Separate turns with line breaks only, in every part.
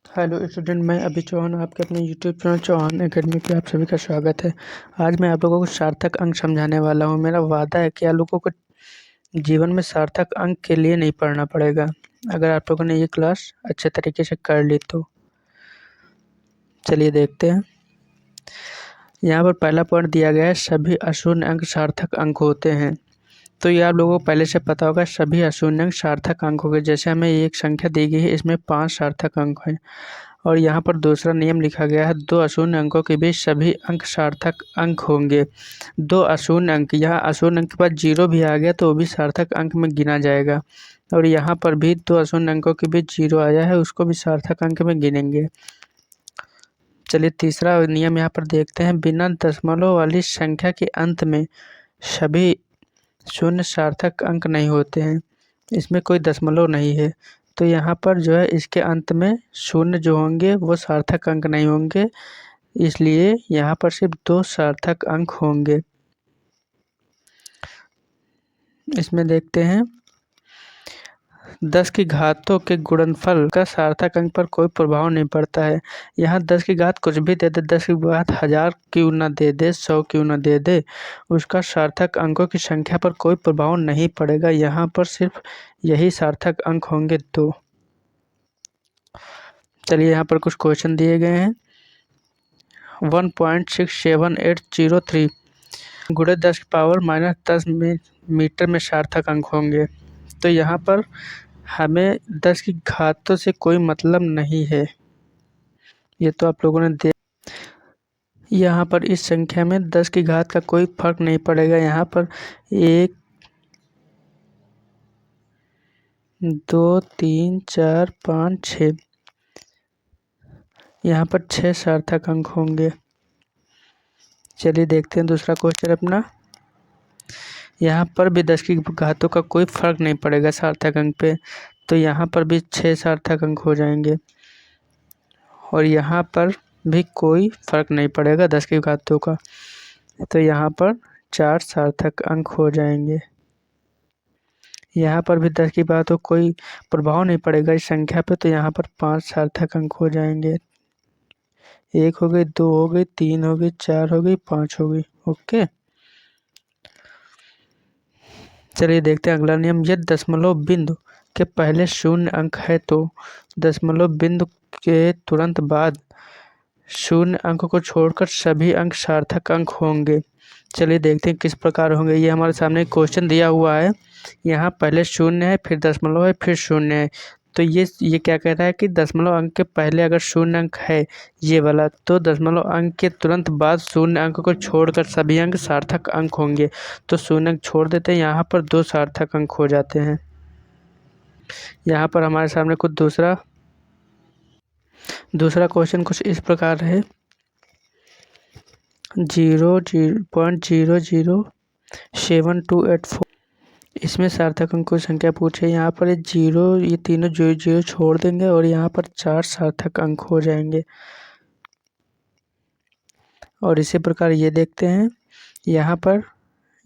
Hello student, मैं अभी चौहान आपके अपने यूट्यूब चैनल चौहान एकेडमी पे आप सभी का स्वागत है। आज मैं आप लोगों को सार्थक अंक समझाने वाला हूँ। मेरा वादा है कि आप लोगों को जीवन में सार्थक अंक के लिए नहीं पढ़ना पड़ेगा, अगर आप लोगों ने ये क्लास अच्छे तरीके से कर ली तो। चलिए देखते हैं। यहाँ पर पहला पॉइंट दिया गया है, सभी अशून्य अंक सार्थक अंक होते हैं। तो ये आप लोगों को पहले से पता होगा, सभी अशून्य अंक सार्थक अंक होंगे। जैसे हमें एक संख्या दी गई है, इसमें 5 सार्थक अंक हैं और यहाँ पर दूसरा नियम लिखा गया है, 2 अशून्य अंकों के बीच सभी अंक सार्थक अंक होंगे। 2 अशून्य अंक, यहाँ अशून्य अंक के बाद 0 भी आ गया तो वो भी सार्थक अंक में गिना जाएगा। और यहाँ पर भी 2 अशून्य अंकों के बीच 0 आया है, उसको भी सार्थक अंक में गिनेंगे। चलिए तीसरा नियम यहाँ पर देखते हैं, बिना दशमलव वाली संख्या के अंत में सभी शून्य सार्थक अंक नहीं होते हैं। इसमें कोई दशमलव नहीं है, तो यहाँ पर जो है इसके अंत में शून्य जो होंगे वो सार्थक अंक नहीं होंगे, इसलिए यहाँ पर सिर्फ 2 सार्थक अंक होंगे। इसमें देखते हैं, 10 की घातों के गुणनफल का सार्थक अंक पर कोई प्रभाव नहीं पड़ता है। यहाँ 10 की घात कुछ भी दे दे, 10 की घात 1000 क्यों ना दे दे, 100 क्यों ना दे दे, उसका सार्थक अंकों की संख्या पर कोई प्रभाव नहीं पड़ेगा। यहाँ पर सिर्फ यही सार्थक अंक होंगे 2। चलिए यहाँ पर कुछ क्वेश्चन दिए गए हैं। 1.67803 गुणे 10 की पावर -10 मीटर में सार्थक अंक होंगे। तो यहाँ पर हमें 10 की घातों से कोई मतलब नहीं है, ये तो आप लोगों ने देख। यहाँ पर इस संख्या में 10 की घात का कोई फर्क नहीं पड़ेगा। यहाँ पर 1 2 3 4 5 6, यहाँ पर 6 सार्थक अंक होंगे। चलिए देखते हैं दूसरा क्वेश्चन अपना। यहाँ पर भी 10 की घातों का कोई फर्क नहीं पड़ेगा सार्थक अंक पे, तो यहाँ पर भी 6 सार्थक अंक हो जाएंगे और यहाँ पर भी कोई फर्क नहीं पड़ेगा 10 की घातों का, तो यहाँ पर 4 सार्थक अंक हो जाएंगे। यहाँ पर भी 10 की बातों कोई प्रभाव नहीं पड़ेगा इस संख्या पे, तो यहाँ पर 5 सार्थक अंक हो जाएंगे। 1 हो गई, 2 हो गई, 3 हो गई, 4 हो गई, 5 हो गई। ओके, चलिए देखते हैं अगला नियम। यदि दशमलव बिंदु के पहले शून्य अंक है तो दशमलव बिंदु के तुरंत बाद शून्य अंक को छोड़कर सभी अंक सार्थक अंक होंगे। चलिए देखते हैं किस प्रकार होंगे। ये हमारे सामने क्वेश्चन दिया हुआ है, यहाँ पहले शून्य है, फिर दशमलव है, फिर शून्य है। तो ये क्या कह रहा है कि दशमलव अंक के पहले अगर शून्य अंक है ये वाला, तो दशमलव अंक के तुरंत बाद शून्य अंक को छोड़कर सभी अंक सार्थक अंक होंगे। तो शून्य अंक छोड़ देते हैं, यहाँ पर 2 सार्थक अंक हो जाते हैं। यहाँ पर हमारे सामने कुछ दूसरा क्वेश्चन कुछ इस प्रकार है, 0.007284, इसमें सार्थक अंकों की संख्या पूछे। यहाँ पर ये तीनों जीरो छोड़ देंगे और यहाँ पर 4 सार्थक अंक हो जाएंगे। और इसी प्रकार ये देखते हैं, यहाँ पर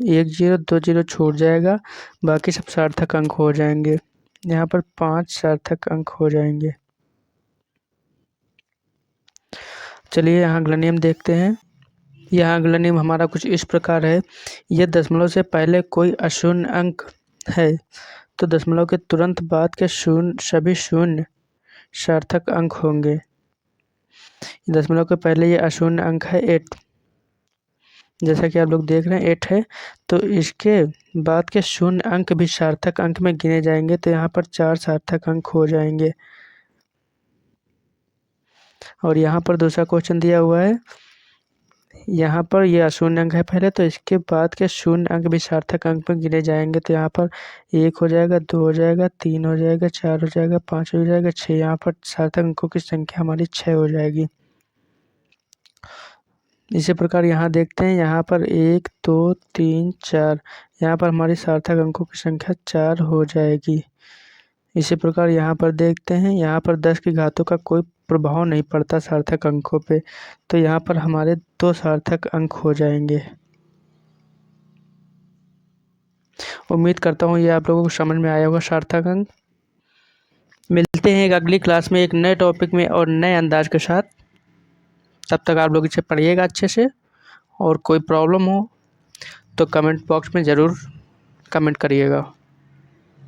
1 0 2 0 छूट जाएगा, बाकी सब सार्थक अंक हो जाएंगे। यहाँ पर 5 सार्थक अंक हो जाएंगे। चलिए यहाँ अगला नियम देखते हैं। यहाँ अगला नियम हमारा कुछ इस प्रकार है, यह दशमलव से पहले कोई अशून्य अंक है तो दशमलव के तुरंत बाद के सभी शून्य सार्थक अंक होंगे। दशमलव के पहले ये अशून्य अंक है 8, जैसा कि आप लोग देख रहे हैं 8 है, तो इसके बाद के शून्य अंक भी सार्थक अंक में गिने जाएंगे, तो यहाँ पर 4 सार्थक अंक हो जाएंगे। और यहाँ पर दूसरा क्वेश्चन दिया हुआ है, यहाँ पर ये अशून्य अंक है पहले, तो इसके बाद के शून्य अंक भी सार्थक अंक में गिने जाएंगे। तो यहाँ पर 1 हो जाएगा, 2 हो जाएगा, 3 हो जाएगा, 4 हो जाएगा, 5 हो जाएगा, 6, यहाँ पर सार्थक अंकों की संख्या हमारी 6 हो जाएगी। इसी प्रकार यहाँ देखते हैं, यहाँ पर 1 2 3 4, यहाँ पर हमारी सार्थक अंकों की संख्या 4 हो जाएगी। इसी प्रकार यहाँ पर देखते हैं, यहाँ पर 10 की घातों का कोई प्रभाव नहीं पड़ता सार्थक अंकों पे, तो यहाँ पर हमारे 2 सार्थक अंक हो जाएंगे। उम्मीद करता हूँ ये आप लोगों को समझ में आया होगा सार्थक अंक। मिलते हैं एक अगली क्लास में एक नए टॉपिक में और नए अंदाज के साथ। तब तक आप लोग इसे पढ़िएगा अच्छे से, और कोई प्रॉब्लम हो तो कमेंट बॉक्स में ज़रूर कमेंट करिएगा।